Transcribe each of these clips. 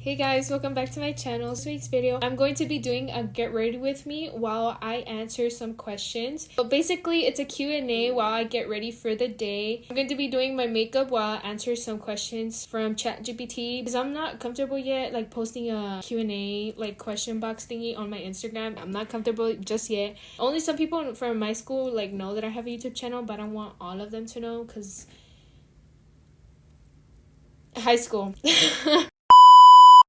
Hey guys, welcome back to my channel. This week's video, I'm going to be doing a get ready with me while I answer some questions. But basically, it's a Q&A while I get ready for the day. I'm going to be doing my makeup while I answer some questions from ChatGPT because I'm not comfortable yet like posting a Q&A like question box thingy on my Instagram. I'm not comfortable just yet. Only some people from my school like know that I have a YouTube channel, but I don't want all of them to know because high school.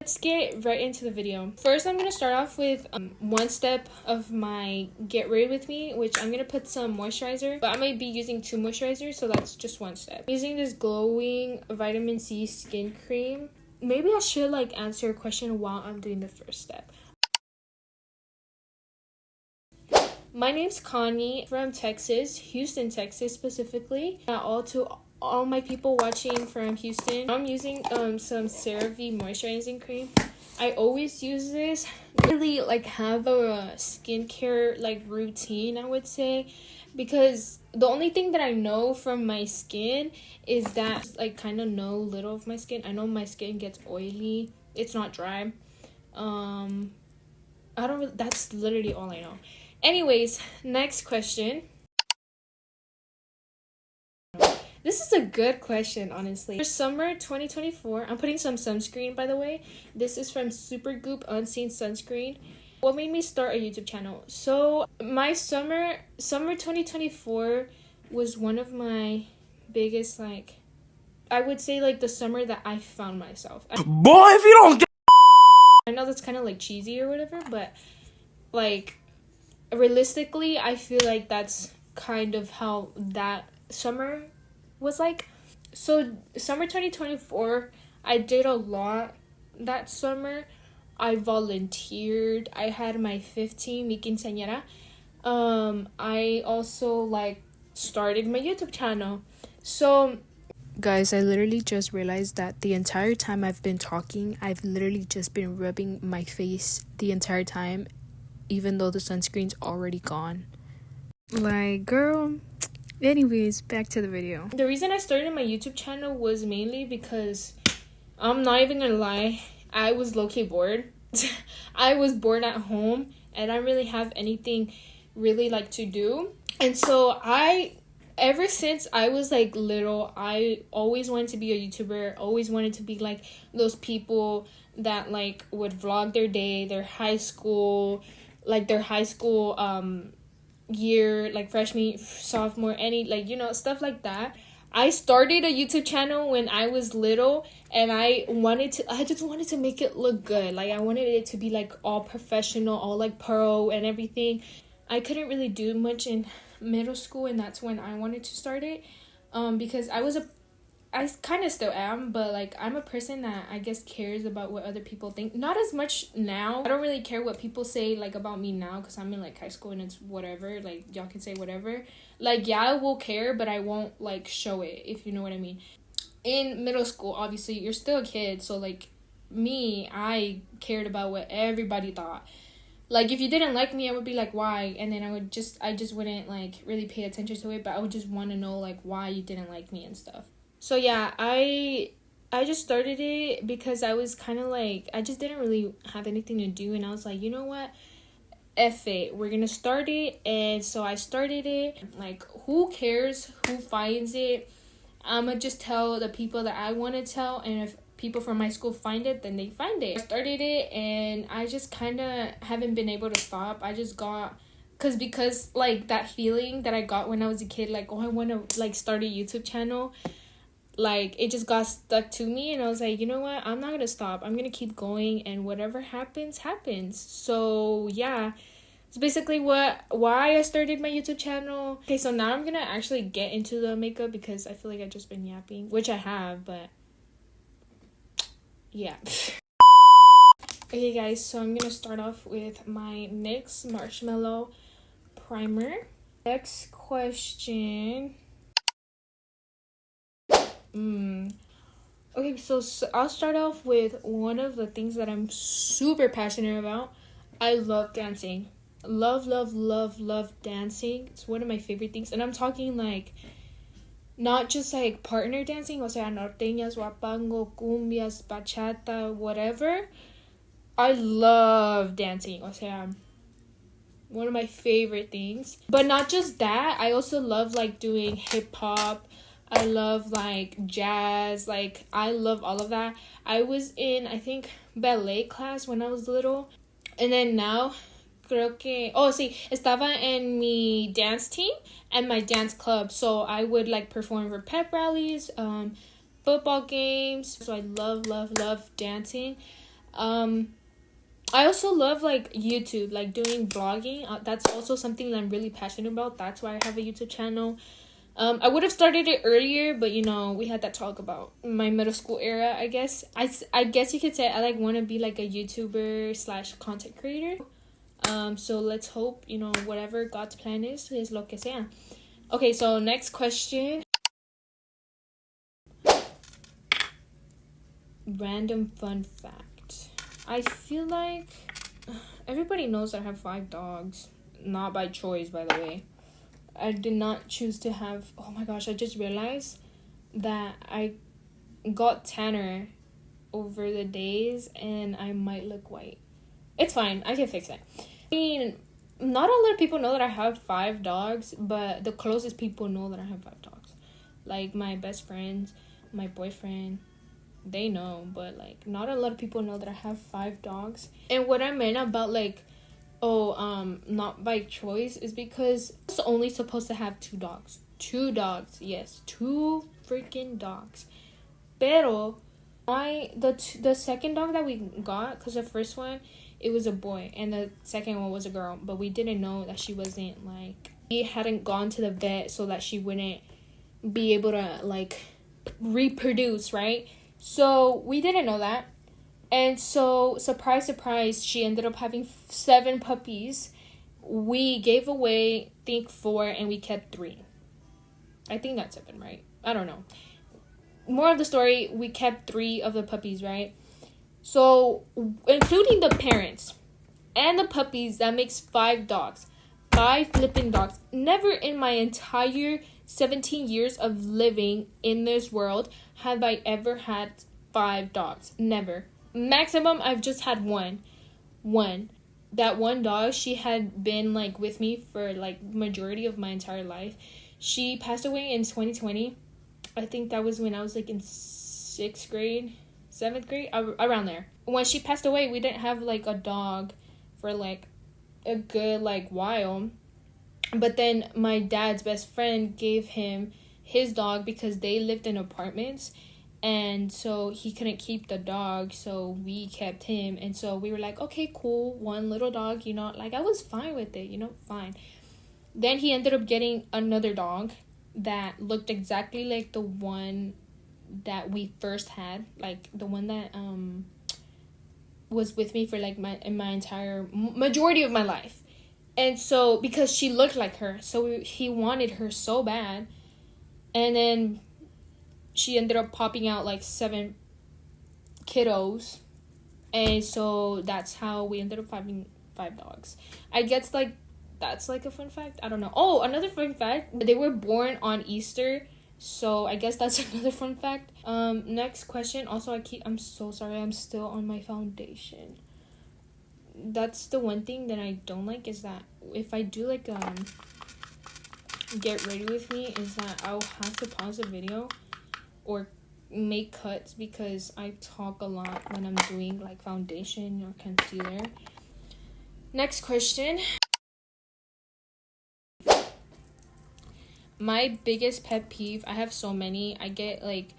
Let's get right into the video. First, I'm going to start off with one step of my get ready with me, which I'm going to put some moisturizer, but I might be using 2 moisturizers, so that's just one step. Using this glowing vitamin C skin cream. Maybe I should like answer a question while I'm doing the first step. My name's Connie from Texas, Houston, Texas specifically. All my people watching from Houston, I'm using some CeraVe moisturizing cream. I always use this. I really like have a skincare like routine, I would say, because the only thing that I know from my skin is that like kind of know little of my skin. I know my skin gets oily. It's not dry. That's literally all I know. Anyways, next question. This is a good question, honestly. For summer 2024, I'm putting some sunscreen, by the way. This is from Supergoop Unseen Sunscreen. What made me start a YouTube channel? So, my summer 2024 was one of my biggest, like, I would say, like, the summer that I found myself. Boy, if you don't get... I know that's kind of, like, cheesy or whatever, but, like, realistically, I feel like that's kind of how that summer was like. So summer 2024, I did a lot that summer. I volunteered. I had my 15 mi quinceañera. I also like started my YouTube channel. So guys, I literally just realized that the entire time I've been talking, I've literally just been rubbing my face the entire time, even though the sunscreen's already gone. Like, girl. Anyways, back to the video. The reason I started my YouTube channel was mainly because, I'm not even gonna lie, I was low-key bored. I was bored at home and I didn't really have anything really like to do. And so ever since I was like little, I always wanted to be a YouTuber, always wanted to be like those people that like would vlog their day, their high school year, like freshman, sophomore, any like, you know, stuff like that. I started a YouTube channel when I was little and I just wanted to make it look good. Like I wanted it to be like all professional, all like pro and everything. I couldn't really do much in middle school, and that's when I wanted to start it, because I kind of still am, but like I'm a person that I guess cares about what other people think. Not as much now. I don't really care what people say like about me now because I'm in like high school and it's whatever. Like y'all can say whatever. Like yeah, I will care, but I won't like show it, if you know what I mean. In middle school, obviously you're still a kid, so like me, I cared about what everybody thought. Like if you didn't like me, I would be like, why? And then I just wouldn't like really pay attention to it, but I would just want to know like why you didn't like me and stuff. So yeah, I just started it because I was kind of like, I just didn't really have anything to do, and I was like, you know what, F it, we're gonna start it. And so I started it. Like, who cares who finds it? I'ma just tell the people that I want to tell, and if people from my school find it, then they find it. I started it and I just kind of haven't been able to stop. I just got because like that feeling that I got when I was a kid, like, oh, I want to like start a YouTube channel, like it just got stuck to me, and I was like, you know what, I'm not gonna stop, I'm gonna keep going, and whatever happens. So yeah, it's basically why I started my YouTube channel. Okay, so now I'm gonna actually get into the makeup because I feel like I've just been yapping, which I have, but yeah. Okay guys, so I'm gonna start off with my NYX Marshmallow Primer. Next question. Okay, so I'll start off with one of the things that I'm super passionate about. I love dancing. Love dancing. It's one of my favorite things. And I'm talking like not just like partner dancing, o sea, norteñas, guapango, cumbias, bachata, whatever. I love dancing, o sea, one of my favorite things. But not just that, I also love like doing hip hop. I love like jazz, like I love all of that. I was in, I think, ballet class when I was little, and then now creo que sí, estaba en mi dance team and my dance club, so I would like perform for pep rallies, football games. So I love dancing. I also love like YouTube, like doing vlogging. That's also something that I'm really passionate about. That's why I have a YouTube channel. I would have started it earlier, but we had that talk about my middle school era. I guess I guess you could say I like want to be like a YouTuber / content creator. So let's hope whatever God's plan is lo que sea. Okay, so next question. Random fun fact. I feel like everybody knows that I have 5 dogs. Not by choice, by the way. I did not choose to have... Oh my gosh, I just realized that I got tanner over the days and I might look white. It's fine. I can fix it. I mean, not a lot of people know that I have 5 dogs, but the closest people know that I have 5 dogs. Like, my best friends, my boyfriend, they know, but, like, not a lot of people know that I have 5 dogs. And what I meant about, like, not by choice is because I was only supposed to have 2 dogs. 2 dogs, yes, 2 freaking dogs. Pero, the second dog that we got, because the first one, it was a boy, and the second one was a girl, but we didn't know that she wasn't, like, we hadn't gone to the vet so that she wouldn't be able to, like, reproduce, right? So, we didn't know that. And so, surprise, surprise, she ended up having 7 puppies. We gave away, I think, 4, and we kept 3. I think that's 7, right? I don't know. More of the story, we kept 3 of the puppies, right? So, including the parents and the puppies, that makes 5 dogs. 5 flipping dogs. Never in my entire 17 years of living in this world have I ever had 5 dogs. Never. Maximum, I've just had one. That one dog, she had been, like, with me for, like, majority of my entire life. She passed away in 2020. I think that was when I was, like, in 6th grade, 7th grade, around there. When she passed away, we didn't have, like, a dog for, like, a good, like, while. But then my dad's best friend gave him his dog because they lived in apartments. And so he couldn't keep the dog, so we kept him. And so we were like, okay, cool, one little dog, like, I was fine with it, fine. Then he ended up getting another dog that looked exactly like the one that we first had, like the one that was with me for like my entire majority of my life. And so because she looked like her, so he wanted her so bad. And then she ended up popping out like 7 kiddos, and so that's how we ended up having 5 dogs. I guess like that's like a fun fact. I don't know. Oh, another fun fact, they were born on Easter, so I guess that's another fun fact. Next question. Also, I'm so sorry, I'm still on my foundation. That's the one thing that I don't like, is that if I do like get ready with me, is that I'll have to pause the video or make cuts because I talk a lot when I'm doing like foundation or concealer. Next question. My biggest pet peeve, I have so many. I get like,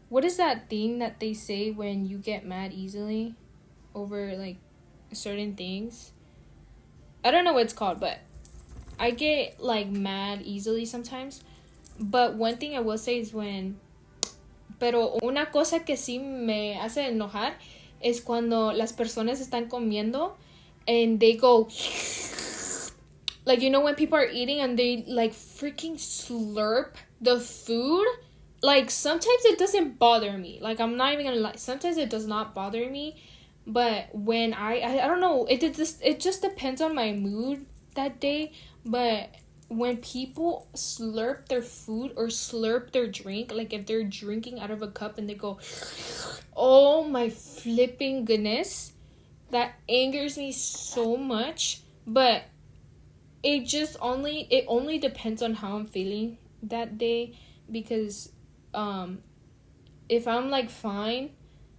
what is that thing that they say when you get mad easily over like certain things? I don't know what it's called, but I get like mad easily sometimes. But one thing I will say is pero una cosa que sí me hace enojar es cuando las personas están comiendo and they go, like, when people are eating and they like freaking slurp the food. Like, sometimes it doesn't bother me. Like, I'm not even gonna lie, sometimes it does not bother me. But when I don't know, it just depends on my mood that day. But when people slurp their food or slurp their drink, like if they're drinking out of a cup and they go, oh my flipping goodness, that angers me so much. But it only depends on how I'm feeling that day, because if I'm like fine,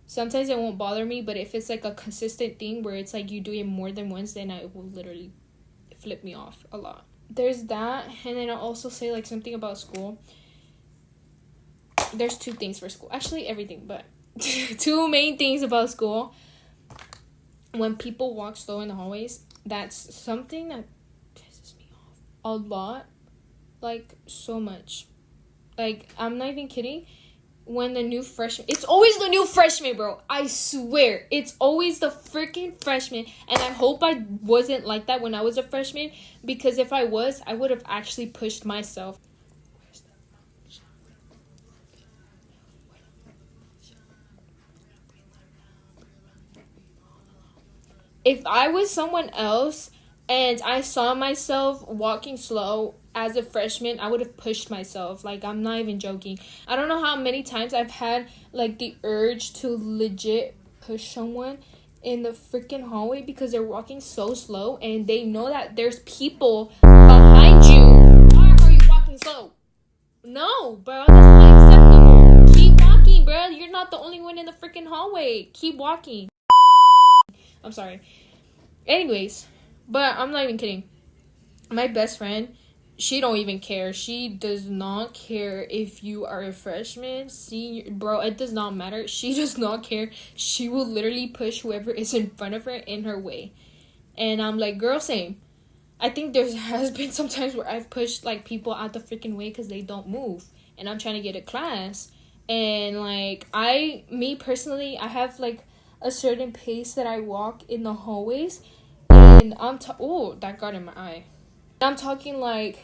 sometimes it won't bother me. But if it's like a consistent thing where it's like you do it more than once, then it will literally flip me off a lot. There's that. And then I'll also say like something about school. There's two things for school, actually everything, but two main things about school. When people walk slow in the hallways, that's something that pisses me off a lot, like so much. Like, I'm not even kidding. When the new freshman, it's always the new freshman, bro. I swear, it's always the freaking freshman. And I hope I wasn't like that when I was a freshman, because if I was, I would have actually pushed myself. If I was someone else and I saw myself walking slow as a freshman, I would have pushed myself. Like, I'm not even joking. I don't know how many times I've had like the urge to legit push someone in the freaking hallway because they're walking so slow and they know that there's people behind you. Why are you walking slow? No, bro, that's not acceptable. Keep walking, bro. You're not the only one in the freaking hallway. Keep walking. I'm sorry. Anyways, but I'm not even kidding. My best friend, she don't even care. She does not care if you are a freshman, senior, bro. It does not matter. She does not care. She will literally push whoever is in front of her in her way. And I'm like, girl, same. I think there has been some times where I've pushed like people out the freaking way because they don't move, and I'm trying to get a class. And like me personally, I have like a certain pace that I walk in the hallways, and oh, that got in my eye. I'm talking like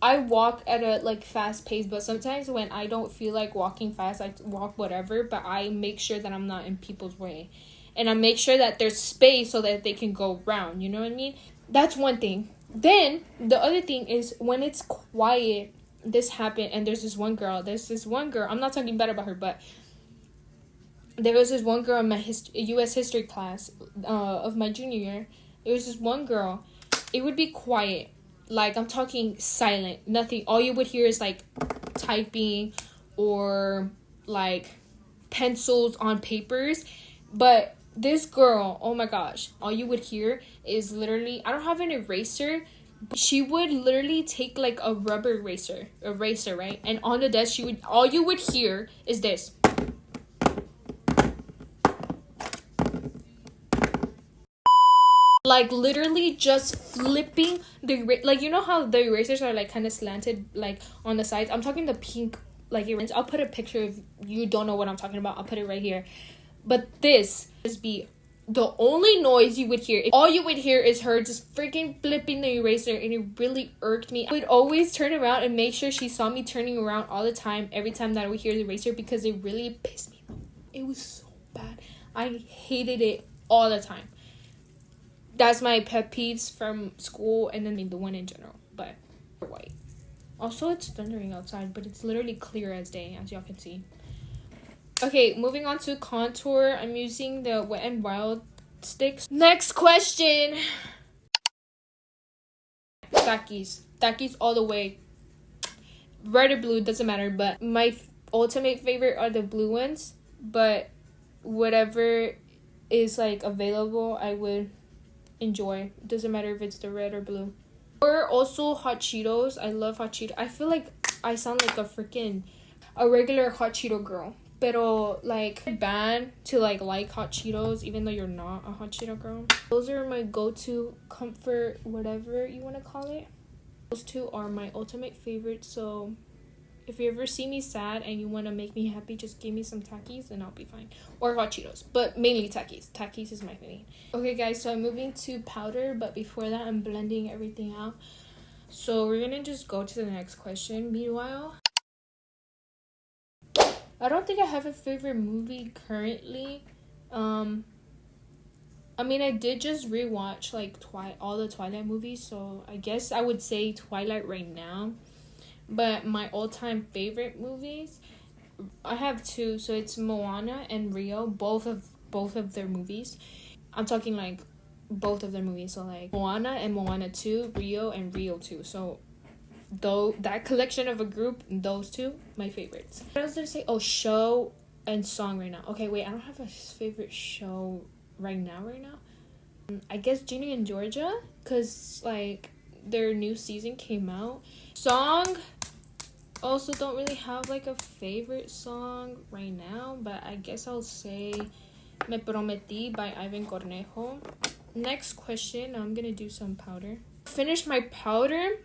I walk at a like fast pace, but sometimes when I don't feel like walking fast, I walk whatever, but I make sure that I'm not in people's way. And I make sure that there's space so that they can go around, you know what I mean? That's one thing. Then the other thing is when it's quiet, this happened, and there's this one girl, I'm not talking bad about her, but there was this one girl in my US history class of my junior year. There was this one girl. It would be quiet. Like, I'm talking silent. Nothing. All you would hear is, like, typing or, like, pencils on papers. But this girl, oh my gosh, all you would hear is literally, I don't have an eraser. She would literally take, like, a rubber eraser, right? And on the desk, all you would hear is this. Like, literally just flipping like, you know how the erasers are like kind of slanted like on the sides? I'm talking the pink like erasers. I'll put a picture if you don't know what I'm talking about. I'll put it right here. But this is the only noise you would hear. All you would hear is her just freaking flipping the eraser, and it really irked me. I would always turn around and make sure she saw me turning around all the time, every time that I would hear the eraser, because it really pissed me off. It was so bad. I hated it all the time. That's my pet peeves from school, and then the one in general, but white. Also, it's thundering outside, but it's literally clear as day, as y'all can see. Okay, moving on to contour. I'm using the Wet n Wild sticks. Next question. Takis all the way. Red or blue, doesn't matter, but my ultimate favorite are the blue ones, but whatever is like available, I would enjoy. Doesn't matter if it's the red or blue. Or also hot Cheetos. I love hot Cheetos. I feel like I sound like a regular hot Cheeto girl. Pero like bad to like hot Cheetos even though you're not a hot Cheeto girl. Those are my go-to comfort, whatever you want to call it. Those two are my ultimate favorites. So if you ever see me sad and you want to make me happy, just give me some Takis and I'll be fine. Or hot Cheetos, but mainly Takis. Takis is my thing. Okay, guys, so I'm moving to powder, but before that, I'm blending everything out. So we're going to just go to the next question. Meanwhile, I don't think I have a favorite movie currently. I mean, I did just rewatch like all the Twilight movies, so I guess I would say Twilight right now. But my all-time favorite movies, I have two. So it's Moana and Rio, both of their movies. I'm talking like both of their movies. So like Moana and Moana 2, Rio and Rio 2. So though that collection of a group, those two, my favorites. What else did I say? Oh, show and song right now. Okay, wait, I don't have a favorite show right now. I guess Ginny and Georgia, because like their new season came out. Song, also don't really have like a favorite song right now, but I guess I'll say Me Prometí by Ivan Cornejo. Next question, I'm gonna do some powder. Finish my powder,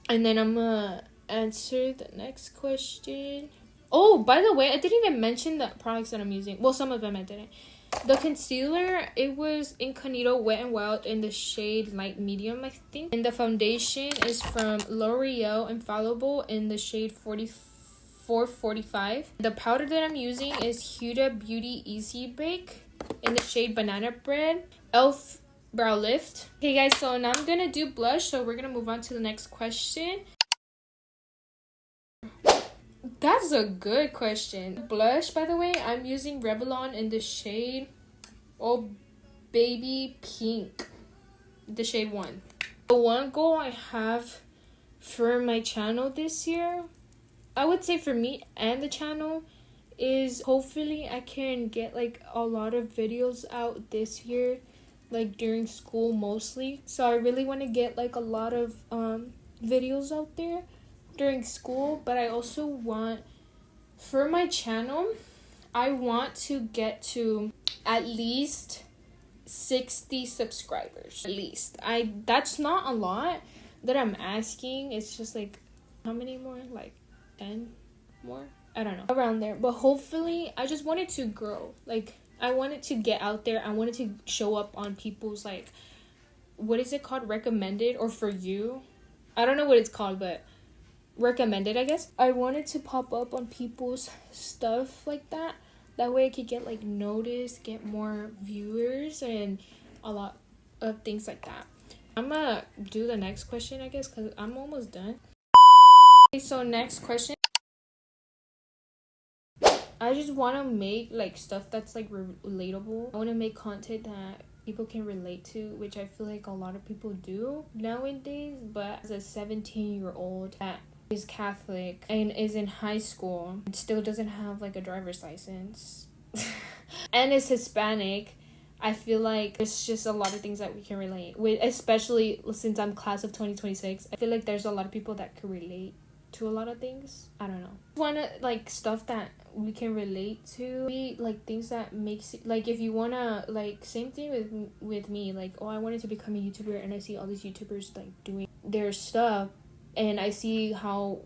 and then I'm gonna answer the next question. Oh, by the way, I didn't even mention the products that I'm using. Well, some of them I didn't. The concealer, it was Incognito Wet n Wild in the shade Light Medium, I think. And the foundation is from L'Oreal Infallible in the shade 4445. The powder that I'm using is Huda Beauty Easy Bake in the shade Banana Bread. Elf Brow Lift. Okay, guys, so now I'm gonna do blush, so we're gonna move on to the next question. That's a good question. Blush, by the way, I'm using Revlon in the shade Oh Baby Pink, the shade 1. The one goal I have for my channel this year, I would say for me and the channel, is hopefully I can get like a lot of videos out this year, like during school mostly. So I really want to get like a lot of videos out there during school, but I also want, for my channel, I want to get to at least 60 subscribers. At least. That's not a lot that I'm asking. It's just like, how many more? Like 10 more? I don't know. Around there. But hopefully, I just want it to grow. Like, I want it to get out there. I want it to show up on people's, like, what is it called? Recommended or for you? I don't know what it's called, but recommended, I guess. I wanted to pop up on people's stuff like that. That way I could get like noticed, get more viewers, and a lot of things like that. I'm gonna do the next question, I guess, because I'm almost done. Okay, so next question. I just want to make like stuff that's like relatable. I want to make content that people can relate to, which I feel like a lot of people do nowadays. But as a 17-year-old that is Catholic and is in high school and still doesn't have like a driver's license and is Hispanic, I feel like there's just a lot of things that we can relate with, especially since I'm class of 2026. I feel like there's a lot of people that can relate to a lot of things. I don't know. Wanna like stuff that we can relate to, be like things that makes it, like if you wanna, like same thing with me, like, oh, I wanted to become a YouTuber, and I see all these YouTubers like doing their stuff, and I see how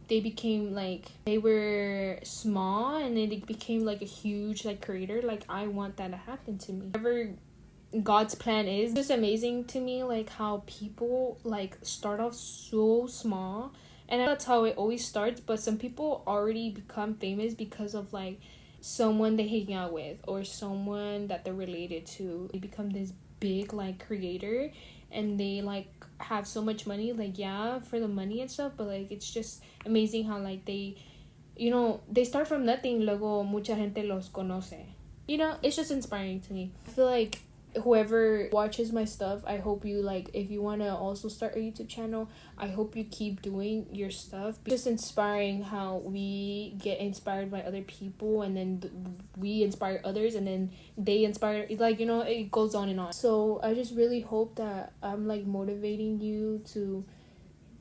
they became like, they were small and then they became like a huge like creator. Like I want that to happen to me. Whatever God's plan is, it's just amazing to me, like how people like start off so small, and that's how it always starts. But some people already become famous because of like someone they hang out with or someone that they're related to. They become this big like creator, and they like have so much money, like yeah, for the money and stuff, but like it's just amazing how like they, you know, they start from nothing, luego mucha gente los conoce. You know, it's just inspiring to me. I feel like whoever watches my stuff, I hope you like, if you want to also start a YouTube channel, I hope you keep doing your stuff. It's just inspiring how we get inspired by other people, and then we inspire others, and then they inspire, like, you know, it goes on and on. So I just really hope that I'm like motivating you to,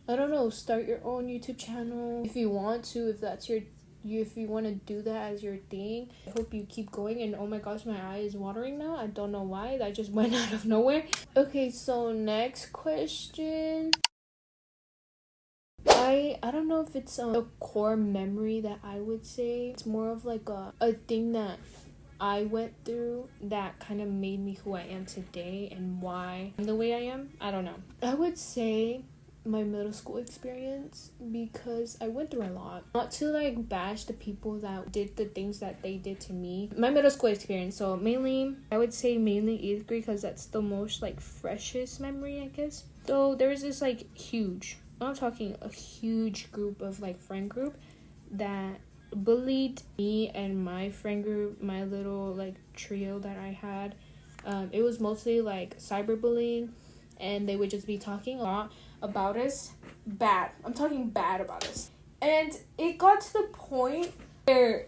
I don't know, start your own YouTube channel if you want to, if that's your, if you want to do that as your thing. I hope you keep going. And oh my gosh, my eye is watering now. I don't know why. That just went out of nowhere. Okay, so next question. I don't know if it's a core memory that I would say. It's more of like a thing that I went through that kind of made me who I am today and why I'm the way I am. I don't know. I would say my middle school experience because I went through a lot. Not to like bash the people that did the things that they did to me. My middle school experience, so mainly I would say mainly 8th grade because that's the most like freshest memory, I guess. So there was this like huge, I'm talking a huge group of like friend group that bullied me and my friend group, my little like trio that I had. It was mostly like cyberbullying, and they would just be talking a lot about us. Bad. I'm talking bad about us. And it got to the point where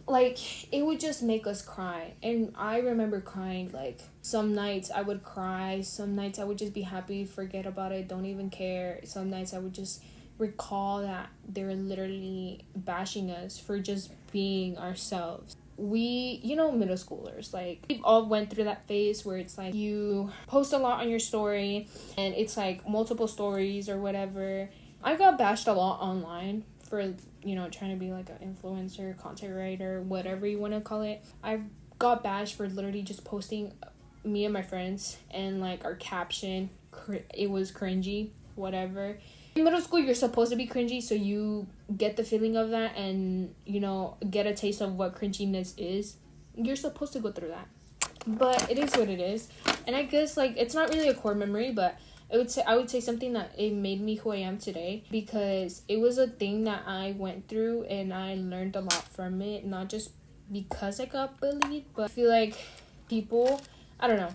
like it would just make us cry. And I remember crying. Like some nights I would cry, some nights I would just be happy, forget about it, don't even care. Some nights I would just recall that they were literally bashing us for just being ourselves. We, middle schoolers, like, we all went through that phase where it's like you post a lot on your story and it's like multiple stories or whatever. I got bashed a lot online for, trying to be like an influencer, content writer, whatever you want to call it. I got bashed for literally just posting me and my friends and like our caption. It was cringy, whatever. In middle school, you're supposed to be cringy, so you get the feeling of that and, get a taste of what cringiness is. You're supposed to go through that. But it is what it is. And I guess, like, it's not really a core memory, but I would say something that it made me who I am today, because it was a thing that I went through and I learned a lot from it, not just because I got bullied, but I feel like people, I don't know.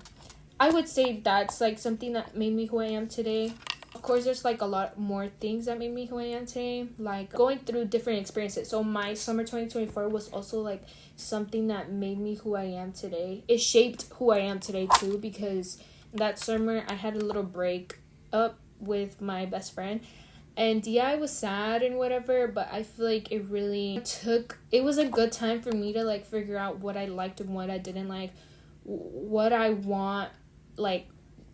I would say that's, like, something that made me who I am today. Of course, there's like a lot more things that made me who I am today, like going through different experiences. So my summer 2024 was also like something that made me who I am today. It shaped who I am today too, because that summer I had a little break up with my best friend. And yeah, I was sad and whatever, but I feel like it was a good time for me to like figure out what I liked and what I didn't like, what I want, like,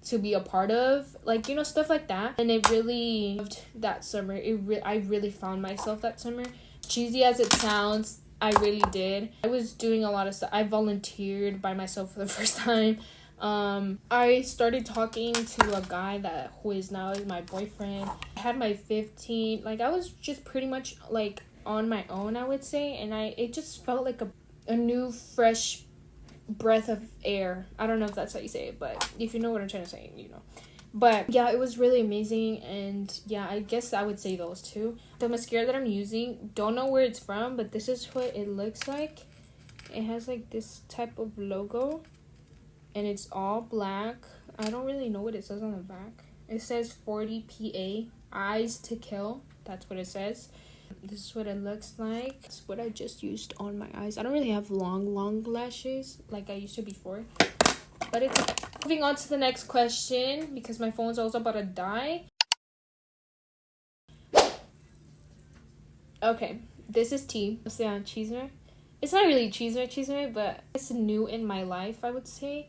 to be a part of, like, stuff like that. And it really loved that summer. I really found myself that summer. Cheesy as it sounds, I really did. I was doing a lot of stuff. I volunteered by myself for the first time. I started talking to a guy who is now my boyfriend. I had my 15, like, I was just pretty much like on my own, I would say, and it just felt like a new fresh breath of air. I don't know if that's how you say it, but if you know what I'm trying to say, you know. But yeah, it was really amazing. And yeah, I guess I would say those two. The mascara that I'm using, don't know where it's from, but this is what it looks like. It has like this type of logo and it's all black. I don't really know what it says on the back. It says 40 PA, eyes to kill. That's what it says. This is what it looks like. It's what I just used on my eyes. I don't really have long lashes like I used to before, but it's okay. Moving on to the next question, because my phone's also about to die. Okay, this is tea. Cheesemer. It's not really cheesemer, but it's new in my life, I would say.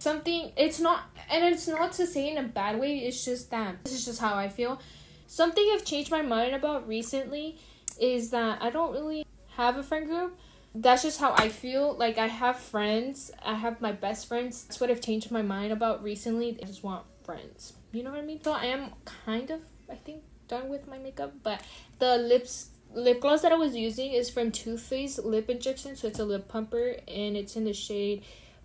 It's not to say in a bad way, it's just that this is just how I feel. Something I've changed my mind about recently is that I don't really have a friend group. That's just how I feel. Like, I have friends. I have my best friends. That's what I've changed my mind about recently. I just want friends. You know what I mean? So I am kind of, I think, done with my makeup. But the lip gloss that I was using is from Too Faced Lip Injection. So it's a lip pumper. And it's in the shade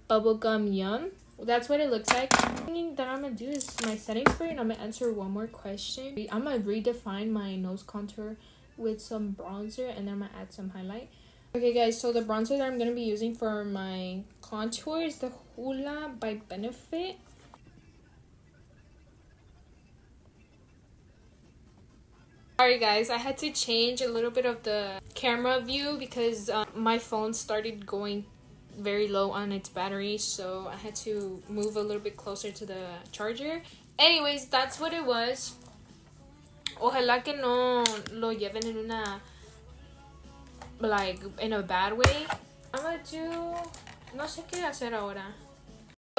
Bubblegum Yum. That's what it looks like. The thing that I'm going to do is my setting spray. And I'm going to answer one more question. I'm going to redefine my nose contour with some bronzer, and then I'm gonna add some highlight. Okay guys, so the bronzer that I'm gonna be using for my contour is the Hula by Benefit. Sorry guys, I had to change a little bit of the camera view because my phone started going very low on its battery, so I had to move a little bit closer to the charger. Anyways, that's what it was. Ojalá que no lo lleven en una, like, in a bad way. I'm gonna do, no sé qué hacer ahora.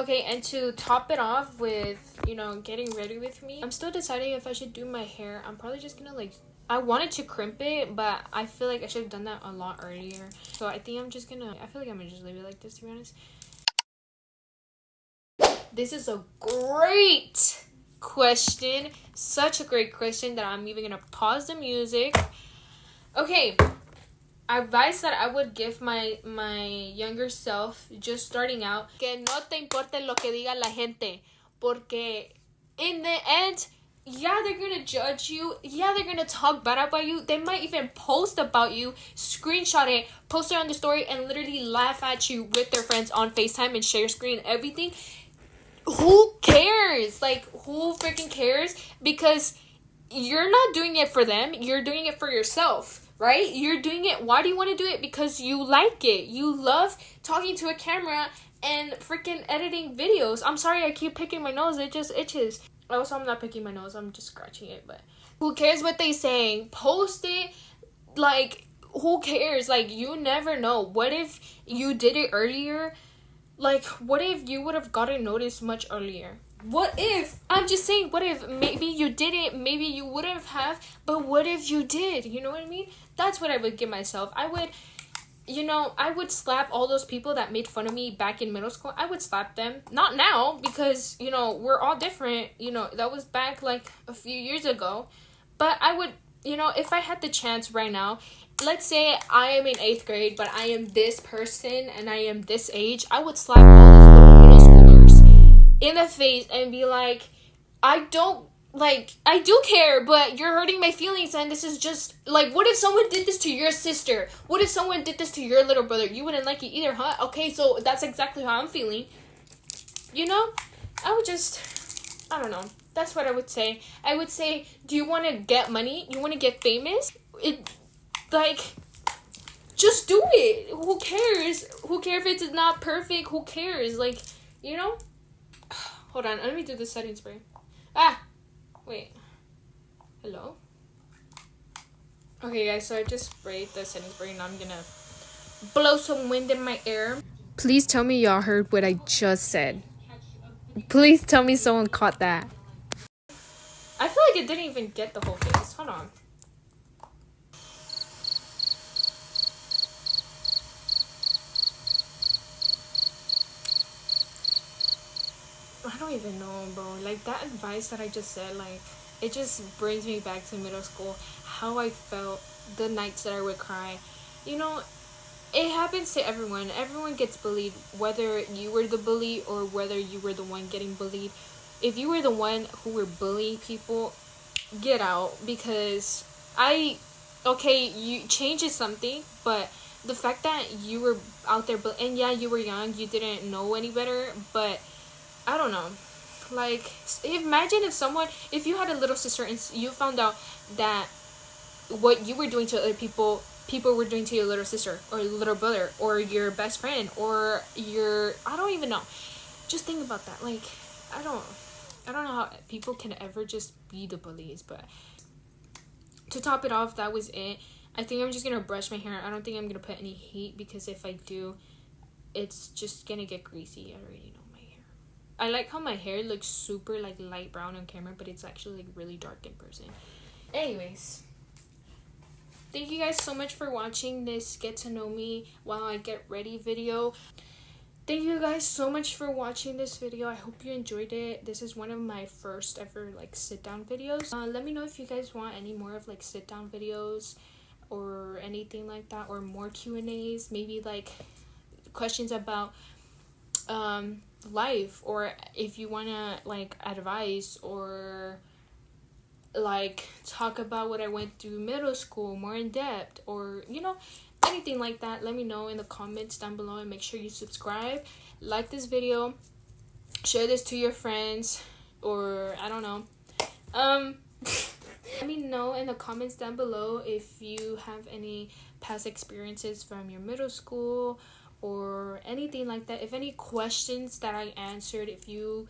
Okay, and to top it off with, getting ready with me, I'm still deciding if I should do my hair. I'm probably just gonna, like, I wanted to crimp it, but I feel like I should have done that a lot earlier. So I think I feel like I'm gonna just leave it like this, to be honest. This is a great question. Such a great question that I'm even gonna pause the music. Okay, advice that I would give my younger self just starting out: que no te importe lo que diga la gente, porque in the end, yeah, they're gonna judge you, yeah, they're gonna talk bad about you, they might even post about you, screenshot it, post it on the story, and literally laugh at you with their friends on FaceTime and share screen everything. Who cares? Like, who freaking cares? Because you're not doing it for them, you're doing it for yourself, right? You're doing it, why do you want to do it? Because you like it, you love talking to a camera and freaking editing videos. I'm sorry, I keep picking my nose, it just itches. Also, I'm not picking my nose, I'm just scratching it. But who cares what they say? Post it. Like, who cares? Like, you never know. What if you did it earlier? Like, what if you would have gotten noticed much earlier? What if, I'm just saying, what if maybe you didn't, maybe you wouldn't have, but what if you did? You know what I mean? That's what I would give myself. I would slap all those people that made fun of me back in middle school. I would slap them. Not now, because, we're all different. That was back like a few years ago. But I would, if I had the chance right now, let's say I am in 8th grade, but I am this person and I am this age, I would slap all those little middle schoolers in the face and be like, I do care, but you're hurting my feelings, and this is just, like, what if someone did this to your sister? What if someone did this to your little brother? You wouldn't like it either, huh? Okay, so that's exactly how I'm feeling. I would just, I don't know. That's what I would say. I would say, do you want to get money? You want to get famous? Just do it. Who cares? Who cares if it's not perfect? Who cares? Like, Hold on, let me do the setting spray. Wait. Hello? Okay, guys, so I just sprayed the setting spray, and I'm gonna blow some wind in my ear. Please tell me y'all heard what I just said. Please tell me someone caught that. I feel like it didn't even get the whole face. Hold on. I don't even know, bro. Like, that advice that I just said, like, it just brings me back to middle school. How I felt, the nights that I would cry. It happens to everyone. Everyone gets bullied, whether you were the bully or whether you were the one getting bullied. If you were the one who were bullying people, get out. Because you change is something, but the fact that you were out there, and yeah, you were young, you didn't know any better, but I don't know. Like, imagine if you had a little sister and you found out that what you were doing to other people were doing to your little sister or your little brother or your best friend or I don't even know. Just think about that. Like, I don't know how people can ever just be the bullies. But to top it off, that was it. I think I'm just gonna brush my hair. I don't think I'm gonna put any heat, because if I do, it's just gonna get greasy. I already know. I like how my hair looks super like light brown on camera, but it's actually like really dark in person. Anyways, thank you guys so much for watching this get to know me while I get ready video. Thank you guys so much for watching this video. I hope you enjoyed it. This is one of my first ever like sit down videos. Let me know if you guys want any more of like sit down videos or anything like that, or more Q&As, maybe like questions about life, or if you want to like advice or like talk about what I went through middle school more in depth, or anything like that, let me know in the comments down below. And make sure you subscribe, like this video, share this to your friends, or I don't know. Let me know in the comments down below if you have any past experiences from your middle school or anything like that. If any questions that I answered, if you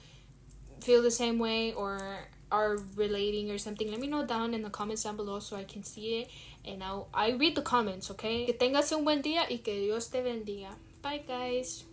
feel the same way or are relating or something, let me know down in the comments down below so I can see it, and I read the comments, okay? Que tengas un buen día y que Dios te bendiga. Bye, guys.